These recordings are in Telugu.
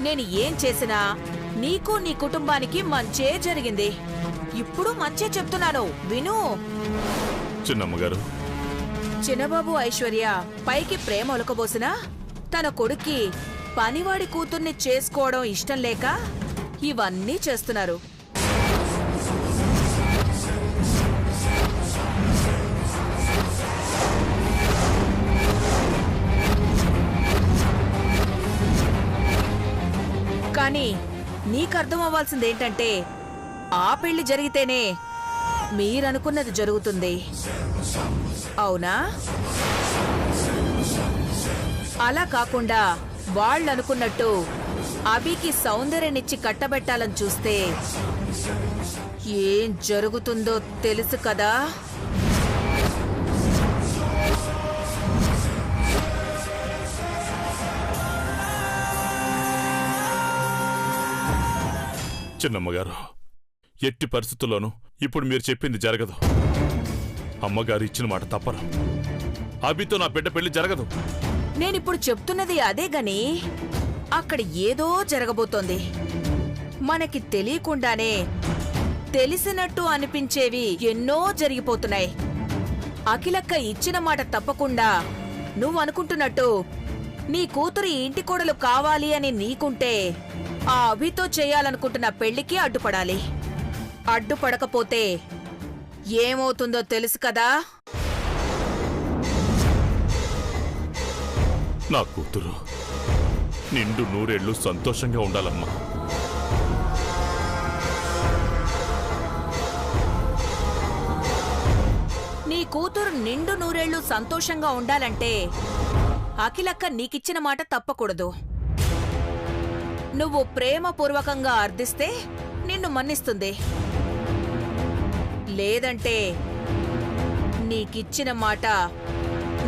నేను ఏం చేసినా నీకు నీ కుటుంబానికి మంచే జరిగింది. ఇప్పుడు మంచే చెప్తున్నాను, విను. చిన్నమ్మగారు, చిన్నబాబు ఐశ్వర్య పైకి ప్రేమ ఒలకబోసినా తన కొడుక్కి పనివాడి కూతుర్ని చేసుకోవడం ఇష్టం లేక ఇవన్నీ చేస్తున్నారు. కానీ నీకర్థం అవ్వాల్సిందేంటంటే ఆ పెళ్లి జరిగితేనే మీరనుకున్నది జరుగుతుంది, అవునా? అలా కాకుండా వాళ్ళనుకున్నట్టు అభికి సౌందర్యనిచ్చి కట్టబెట్టాలని చూస్తే ఏం జరుగుతుందో తెలుసు కదా. చిన్నమ్మగారు, ఎట్టి పరిస్థితుల్లోనూ ఇప్పుడు మీరు చెప్పింది జరగదు. అమ్మగారు ఇచ్చిన మాట తప్పరు. అభితో నా బిడ్డ పెళ్లి జరగదు. నేనిప్పుడు చెప్తున్నది అదే గని అక్కడ ఏదో జరగబోతోంది. మనకి తెలియకుండానే తెలిసినట్టు అనిపించేవి ఎన్నో జరిగిపోతున్నాయి. అఖిలక్క ఇచ్చిన మాట తప్పకుండా నువ్వనుకుంటున్నట్టు నీ కూతురు ఇంటి కోడలు కావాలి అని నీకుంటే ఆ అభితో చేయాలనుకుంటున్న పెళ్లికి అడ్డుపడాలి. అడ్డుపడకపోతే ఏమవుతుందో తెలుసు కదా. నా కూతురు నిండు నూరేళ్లు సంతోషంగా ఉండాలమ్మా. నీ కూతురు నిండు నూరేళ్లు సంతోషంగా ఉండాలంటే అఖిలక్క నీకిచ్చిన మాట తప్పకూడదు. నువ్వు ప్రేమపూర్వకంగా అర్థిస్తే నిన్ను మన్నిస్తుంది, లేదంటే నీకిచ్చిన మాట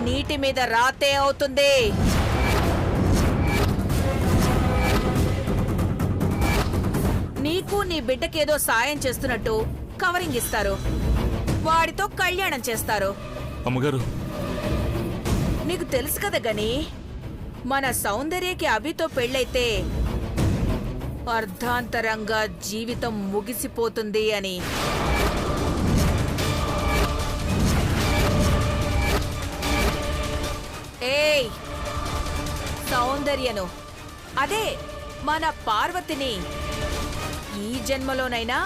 నీటి మీద రాతే అవుతుంది. నీకు నీ బిడ్డకేదో సాయం చేస్తున్నట్టు కవరింగ్ ఇస్తారు, వాడితో కళ్యాణం చేస్తారు. అమ్మగారు, నీకు తెలుసు కదా గని మన సౌందర్యకి అభితో పెళ్ళైతే అర్ధాంతరంగా జీవితం ముగిసిపోతుంది అని. ఏయ్, సౌందర్యను, అదే మన పార్వతిని ఈ జన్మలోనైనా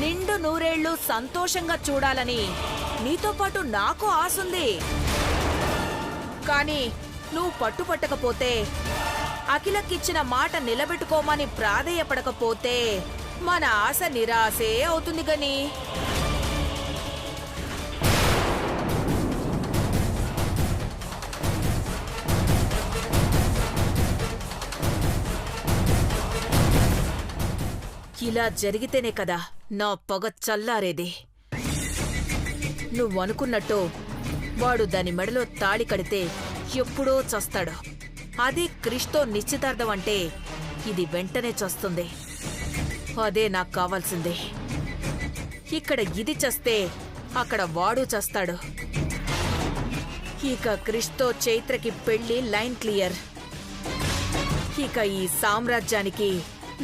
నిండు నూరేళ్లు సంతోషంగా చూడాలని నీతో పాటు నాకు ఆసుంది. కానీ నువ్వు పట్టుపట్టకపోతే, అఖిలకిచ్చిన మాట నిలబెట్టుకోమని ప్రాధేయపడకపోతే మన ఆశ నిరాశే అవుతుంది గని. ఇలా జరిగితేనే కదా నా పొగ చల్లారేది. నువ్వనుకున్నట్టు వాడు దాని మెడలో తాళి కడితే ఎప్పుడో చస్తాడు. అదే క్రిష్తో నిశ్చితార్థం అంటే ఇది వెంటనే చస్తుంది. అదే నాకు కావాల్సింది. ఇక్కడ ఇది చస్తే అక్కడ వాడు చస్తాడు. ఇక క్రిష్తో చైత్రకి పెళ్లి లైన్ క్లియర్. ఇక ఈ సామ్రాజ్యానికి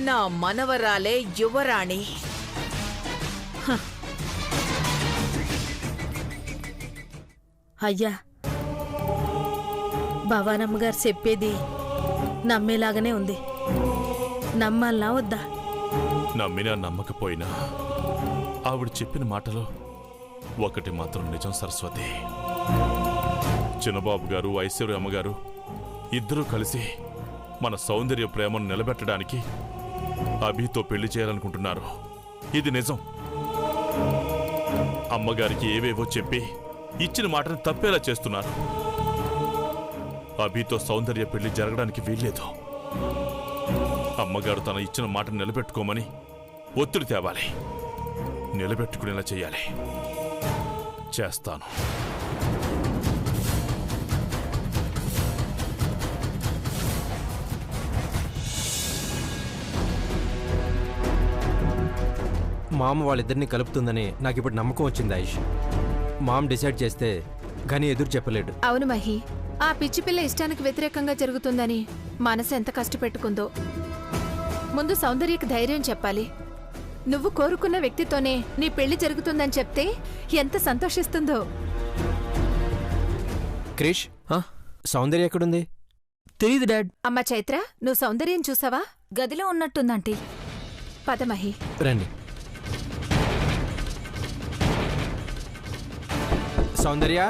నా మనవరాలే యువరాణి. అయ్యా, భవానమ్మగారు చెప్పేది నమ్మేలాగానే ఉంది. నమ్మాలనా వద్దా? నమ్మినా నమ్మకపోయినా ఆవిడ చెప్పిన మాటలో ఒకటి మాత్రం నిజం సరస్వతి. చిన్నబాబు గారు, ఐశ్వర్య అమ్మగారు ఇద్దరూ కలిసి మన సౌందర్య ప్రేమను నిలబెట్టడానికి అభితో పెళ్లి చేయాలనుకుంటున్నారు. ఇది నిజం. అమ్మగారికి ఏవేవో చెప్పి ఇచ్చిన మాటను తప్పేలా చేస్తున్నారు. అభితో సౌందర్య పెళ్లి జరగడానికి వీల్లేదు. అమ్మగారు తన ఇచ్చిన మాటను నిలబెట్టుకోమని ఒత్తిడి తేవాలి, నిలబెట్టుకునేలా చేయాలి. చేస్తాను. మామ వాళ్ళిద్దరిని కలుపుతుందని నాకిప్పుడు నమ్మకం వచ్చింది ఆయుష్. మామ డిసైడ్ చేస్తే కానీ ఎదురు చెప్పలేడు. అవును మహి, ఆ పిచ్చి పిల్ల ఇష్టానికి వ్యతిరేకంగా జరుగుతుందని మనసు ఎంత కష్టపెట్టుకుందో. ముందు సౌందర్యకి ధైర్యం చెప్పాలి. నువ్వు కోరుకున్న వ్యక్తితోనే నీ పెళ్లి జరుగుతుందని చెప్తే ఎంత సంతోషిస్తుందో. క్రిష్ సౌందర్య ఎక్కడుంది? తెలీదు డాడ్. అమ్మా చైత్ర, నువ్వు సౌందర్యం చూసావా? గదిలో ఉన్నట్టుందంటీ. పదమహి. రండి. సౌందర్య,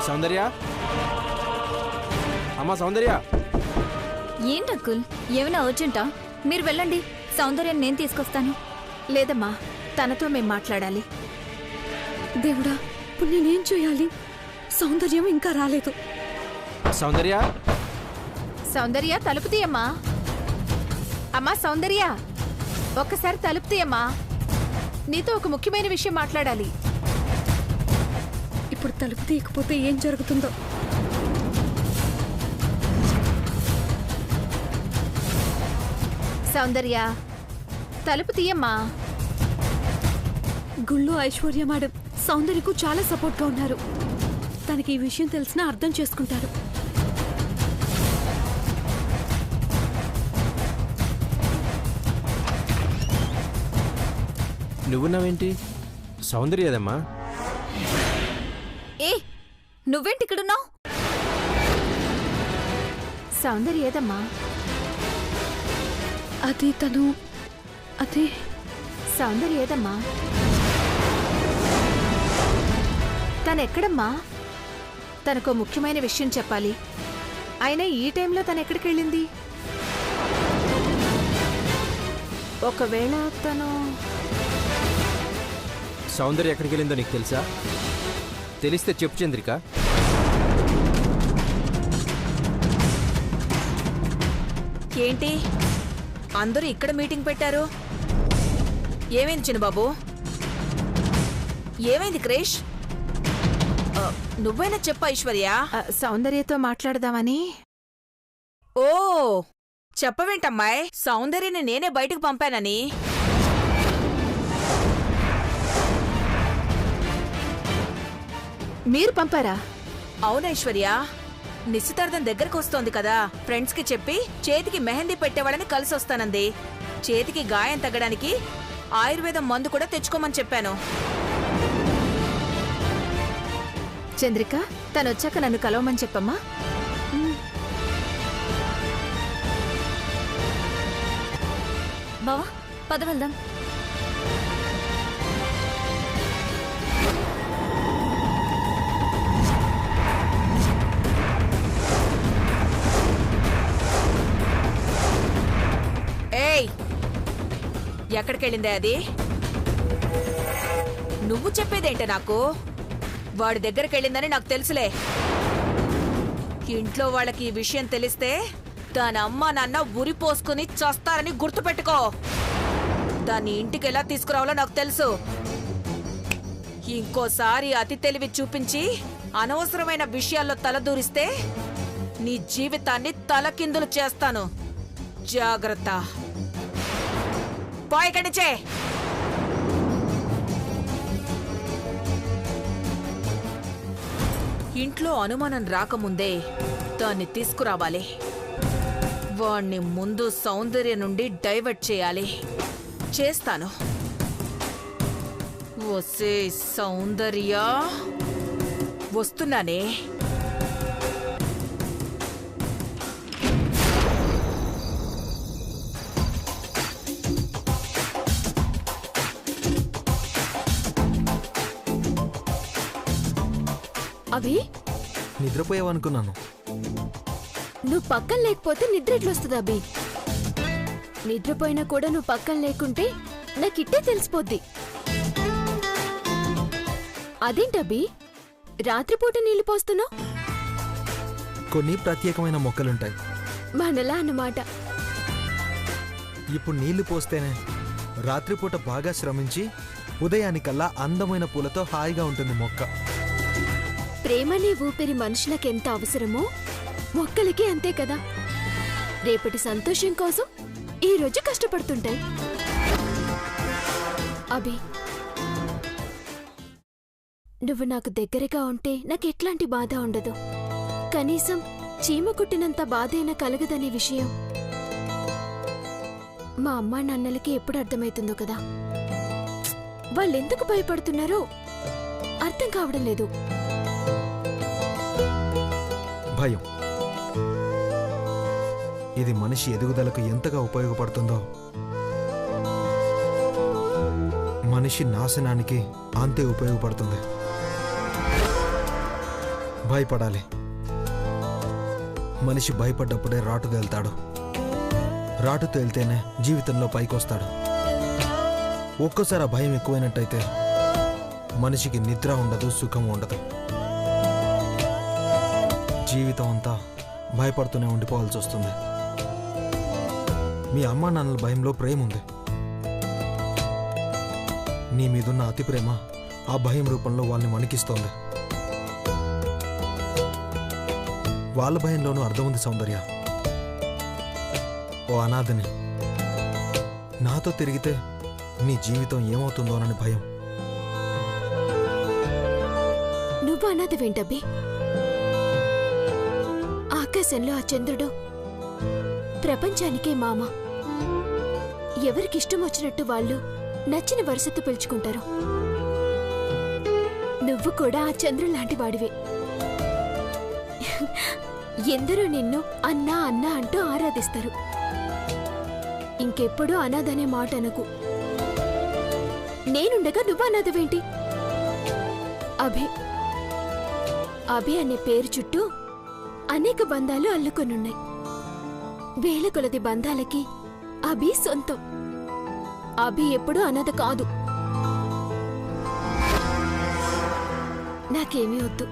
సౌందర్య, అమ్మా సౌందర్య. ఏంటి అంకుల్, ఏమైనా అర్జెంటా? మీరు వెళ్ళండి, సౌందర్యాన్ని నేను తీసుకొస్తాను. లేదమ్మా, తనతో మేం మాట్లాడాలి. దేవుడా, ఇప్పుడు నేనేం చేయాలి? సౌందర్యం ఇంకా రాలేదు. సౌందర్య, సౌందర్య, తలుపు తీయమ్మా. అమ్మా సౌందర్య, ఒక్కసారి తలుపు తీయమ్మా. నీతో ఒక ముఖ్యమైన విషయం మాట్లాడాలి. ఇప్పుడు తలుపు తీయకపోతే ఏం జరుగుతుందో. సౌందర్య, తలుపు తీయమ్మా. గుళ్ళో ఐశ్వర్య మేడం సౌందర్యకు చాలా సపోర్ట్గా ఉన్నారు. తనకి ఈ విషయం తెలిసినా అర్థం చేసుకుంటారు. నువ్వున్నావేంటి? సౌందర్యదమ్మా. ఏ, నువ్వేంటి ఇక్కడున్నావు? సౌందర్య ఏదమ్మా? అది తను అదే. సౌందర్య ఏదమ్మా? తనెక్కడమ్మా? తనకో ముఖ్యమైన విషయం చెప్పాలి. అయినా ఈ టైంలో తనెక్కడికి వెళ్ళింది? ఒకవేళ తను... సౌందర్య ఎక్కడికి వెళ్ళిందో నీకు తెలుసా? తెలిస్తే చెప్పు చంద్రిక. ఏంటి అందరూ ఇక్కడ మీటింగ్ పెట్టారు? ఏమైంది చిన్నబాబు? ఏమైంది క్రిష్? నువ్వైనా చెప్పు ఐశ్వర్య. సౌందర్యతో మాట్లాడదామని. ఓ, చెప్పవేంటమ్మాయి? సౌందర్యని నేనే బయటకు పంపానని. మీరు పంపారా? అవును ఐశ్వర్య, నిశ్చితార్థం దగ్గరకు వస్తోంది కదా, ఫ్రెండ్స్ కి చెప్పి చేతికి మెహందీ పెట్టేవాళ్ళని కలిసొస్తానంది. చేతికి గాయం తగ్గడానికి ఆయుర్వేదం మందు కూడా తెచ్చుకోమని చెప్పాను. చంద్రిక, తనొచ్చాక నన్ను కలవమని చెప్పమ్మా. బావా, పద వెళ్దాం. ఏయ్, ఎక్కడికెళ్ళిందే అది? నువ్వు చెప్పేదేంటే నాకు? వాడి దగ్గరకెళ్ళిందని నాకు తెలుసులే. ఇంట్లో వాళ్ళకి ఈ విషయం తెలిస్తే దాని అమ్మ నాన్న ఉరిపోసుకుని చస్తారని గుర్తుపెట్టుకో. దాన్ని ఇంటికి ఎలా తీసుకురావాలో నాకు తెలుసు. ఇంకోసారి అతి తెలివి చూపించి అనవసరమైన విషయాల్లో తలదూరిస్తే నీ జీవితాన్ని తలకిందులు చేస్తాను. జాగ్రత్త. పోయి కడిచే. ఇంట్లో అనుమానం రాకముందే దాన్ని తీసుకురావాలి. వాణ్ణి ముందు సౌందర్య నుండి డైవర్ట్ చేయాలి. చేస్తాను. వసే సౌందర్య, వస్తున్నానే. అవి నిద్రపోయావనుకున్నాను. నువ్వు పక్కన లేకపోతే నిద్ర ఎట్లొస్తుంది అభి? నిద్రపోయినా కూడా నువ్వు పక్కన లేకుంటే నాకిట్టే తెలిసిపోద్ది. అదేంటభి, రాత్రిపూట నీళ్లు పోస్తున్నావు? కొన్ని ప్రత్యేకమైన మొక్కలుంటాయి. మనలా అన్నమాట. ఇప్పుడు నీళ్లు పోస్తేనే రాత్రిపూట బాగా శ్రమించి ఉదయానికల్లా అందమైన పూలతో హాయిగా ఉంటుంది మొక్క. ప్రేమనే ఊపిరి మనుషులకెంత అవసరమో మొక్కలకి అంతే కదా. రేపటి సంతోషం కోసం ఈ రోజు కష్టపడుతుంటాయి. అభి, నువ్వు నాకు దగ్గరగా ఉంటే నాకు ఎట్లాంటి బాధ ఉండదు. కనీసం చీమ కుట్టినంత బాధైనా కలగదనే విషయం మా అమ్మా నాన్నలకి ఎప్పుడు అర్థమవుతుందో కదా. వాళ్ళెందుకు భయపడుతున్నారో అర్థం కావడం లేదు. భయం ఇది మనిషి ఎదుగుదలకు ఎంతగా ఉపయోగపడుతుందో మనిషి నాశనానికి అంతే ఉపయోగపడుతుంది. భయపడాలి. మనిషి భయపడ్డప్పుడే రాటు తేల్తాడు. రాటు తేలితేనే జీవితంలో పైకొస్తాడు. ఒక్కోసారి ఆ భయం ఎక్కువైనట్టయితే మనిషికి నిద్ర ఉండదు, సుఖం ఉండదు. జీవితం అంతా భయపడుతూనే ఉండిపోవాల్సి వస్తుంది. మీ అమ్మా నాన్నల భయంలో ప్రేమ ఉంది. నీ మీదున్న అతి ప్రేమ ఆ భయం రూపంలో వాళ్ళని వణికిస్తోంది. వాళ్ళ భయంలోనూ అర్థం ఉంది సౌందర్య. ఓ అనాథని నాతో తిరిగితే నీ జీవితం ఏమవుతుందోనని భయం. నువ్వు అన్నదివేంటబ్బి? ఆకాశంలో ఆ చంద్రుడు ప్రపంచానికే మామ. ఎవరికిష్టం వచ్చినట్టు వాళ్ళు నచ్చిన వరుసతో పిలుచుకుంటారు. నువ్వు కూడా ఆ చంద్రులాంటి వాడివే. ఎందరో నిన్ను అన్నా అన్నా అంటూ ఆరాధిస్తారు. ఇంకెప్పుడూ అనాథనే మాట అనకు. నేనుండగా నువ్వు అనాథవేంటి? అభి అభి అనే పేరు చుట్టూ అనేక బంధాలు అల్లుకొనున్నాయి. వేల కొలది బంధాలకి అభి సొంతం. అభి ఎప్పుడూ అనాథ కాదు. నాకేమీ వద్దు.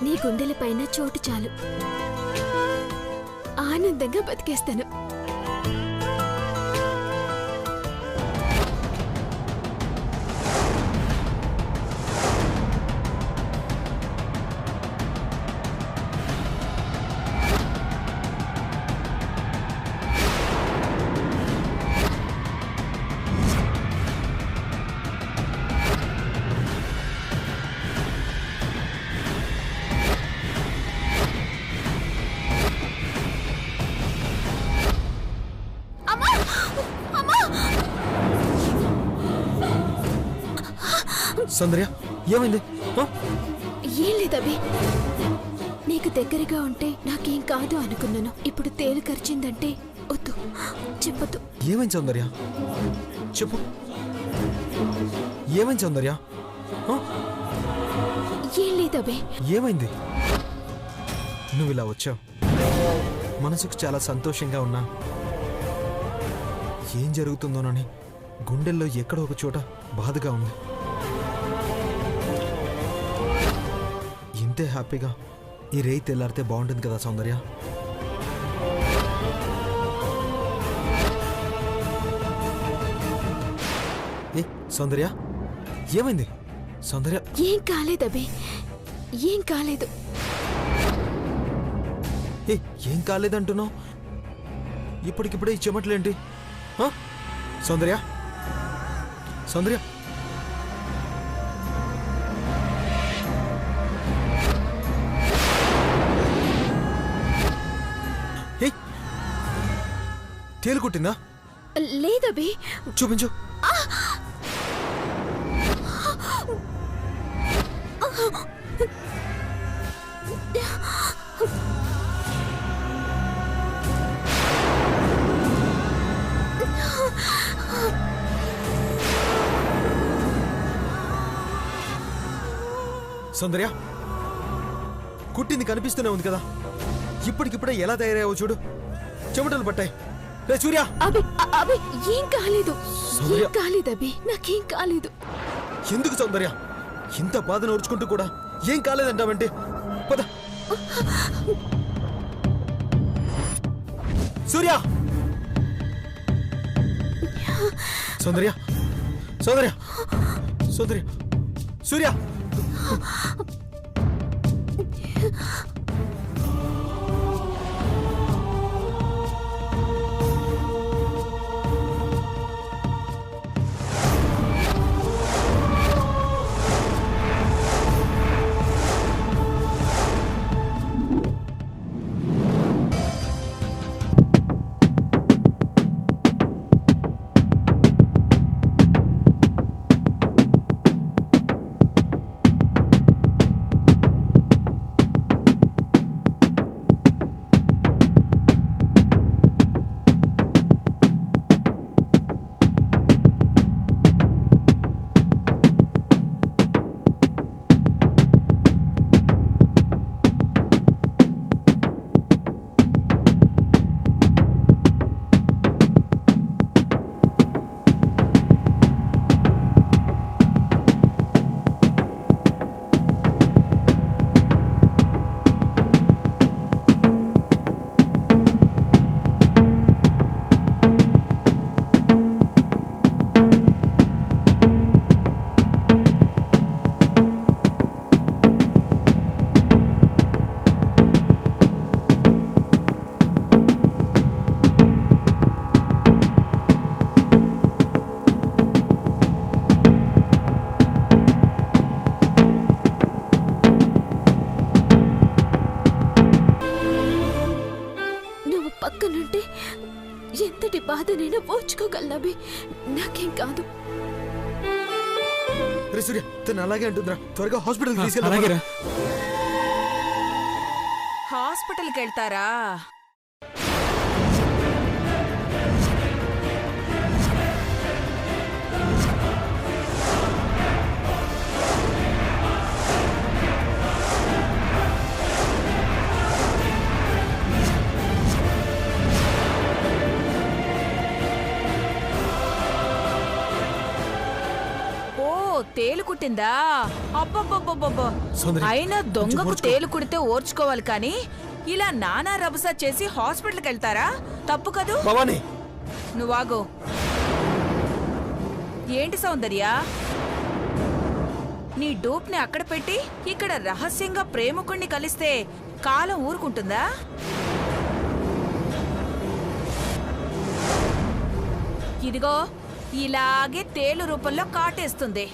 నీ గుండెలపైన చోటు చాలు. ఆనందంగా బతికేస్తాను. సౌందర్య ఏమైంది? ఏం లేదబ్బి. నీకు దగ్గరగా ఉంటే నాకేం కాదు అనుకున్నాను. ఇప్పుడు తేలు ఖర్చిందంటే వద్దు, చెప్పొద్దు. ఏమైంది సౌందర్య? చెప్పు. ఏమైంది సౌందర్య? ఏం లేదబ్బి. ఏమైంది? నువ్వు ఇలా వచ్చావు, మనసుకు చాలా సంతోషంగా ఉన్నా. ఏం జరుగుతుందోనని గుండెల్లో ఎక్కడో ఒక చోట బాధగా ఉంది. ఇంతే హ్యాపీగా ఈ రేయి తెల్లారితే బాగుంటుంది కదా సౌందర్య. ఏ సౌందర్య ఏమైంది? సౌందర్య ఏం కాలేదబ్బి, ఏం కాలేదు. ఏ ఏం కాలేదంటున్నావు? ఇప్పటికిప్పుడే ఈ చెమట్లేంటి? సౌందర్య సౌందర్య తేలు కుట్టిందా? లేదబ్బి. చూపించు. సౌందర్య కుట్టింది కనిపిస్తూనే ఉంది కదా. ఇప్పటికిప్పుడే ఎలా తయారయ్యావో చూడు. చెమటలు పట్టాయి. రే సూర్య. అభి అభి ఏం కాలేదు. సౌందర్య. ఏం కాలేదబ్బి, నాకేం కాలేదు. ఎందుకు సౌందర్య ఇంత బాధను ఓర్చుకుంటూ కూడా ఏం కాలేదంటావంటే? పద. సూర్య. సౌందర్య సౌందర్య సౌందర్య సూర్య. పక్కనుంటే ఎంతటి బాధనైనా ఓర్చుకోగలను అభి. నాకేం కాదు. రే సూర్య, తను అలాగే అంటుందిరా. త్వరగా హాస్పిటల్కి తీసుకెళ్ళి. హాస్పిటల్కి వెళ్తారా? తేలు కుట్టిందా? అబ్బబ్బబ్బబ్బబ్బ! సౌందర్య, అయినా దొంగకు ఓర్చుకో. తేలు కుడితే ఓర్చుకోవాలి కానీ ఇలా నానా రభస చేసి హాస్పిటల్కి వెళ్తారా? తప్పు కదూ. భవాని, నువ్వాగో. ఏంటి సౌందర్య, నీ డూప్ని అక్కడ పెట్టి ఇక్కడ రహస్యంగా ప్రేమికుణ్ణి కలిస్తే కాలం ఊరుకుంటుందా? ఇదిగో ఇలాగే తేలు రూపంలో కాటేస్తుంది.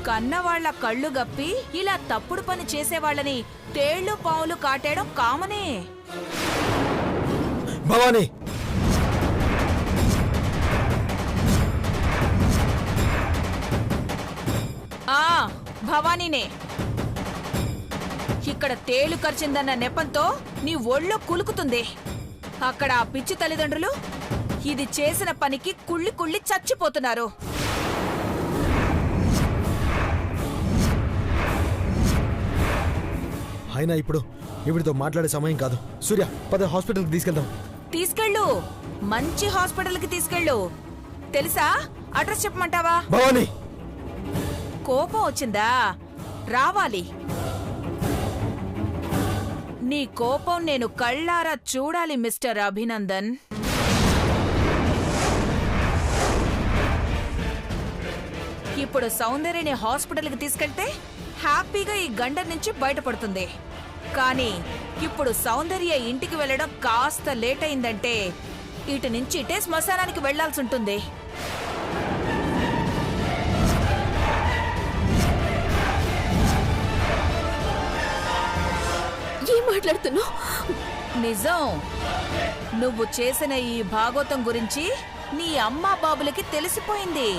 కన్నవాళ్ల కళ్ళు గప్పి ఇలా తప్పుడు పని చేసేవాళ్ళని తేళ్లు పావులు కాటేయడం కామనే. భవాని, ఆ భవానీనే. ఇక్కడ తేలు కరిచిందన్న నెపంతో నీ ఒళ్ళో కులుకుతుంది. అక్కడ ఆ పిచ్చి తల్లిదండ్రులు ఇది చేసిన పనికి కుళ్ళి కుళ్ళి చచ్చిపోతున్నారు. అయినా ఇప్పుడు ఇవిడితో మాట్లాడే సమయం కాదు. సూర్య, పద హాస్పిటల్కి తీసుకెళ్దాం. తీసుకెళ్ళు, మంచి హాస్పిటల్కి తీసుకెళ్ళు. తెలుసా? అడ్రస్ చెప్పమంటావా? భవాని, కోపం వచ్చిందా? రావాలి. నీ కోపం నేను కళ్ళారా చూడాలి మిస్టర్ అభినందన్. ఇప్పుడు సౌందర్యని హాస్పిటల్కి తీసుకెళ్తే హ్యాపీగా ఈ గండం నుంచి బయటపడుతుంది. కానీ ఇప్పుడు సౌందర్య ఇంటికి వెళ్ళడం కాస్త లేట్ అయిందంటే ఇటు నుంచి ఇటే శ్మశానానికి వెళ్లాల్సి ఉంటుంది. ఏం మాట్లాడుతున్నావు? నిజం. నువ్వు చేసిన ఈ భాగోతం గురించి నీ అమ్మా బాబులకి తెలిసిపోయింది.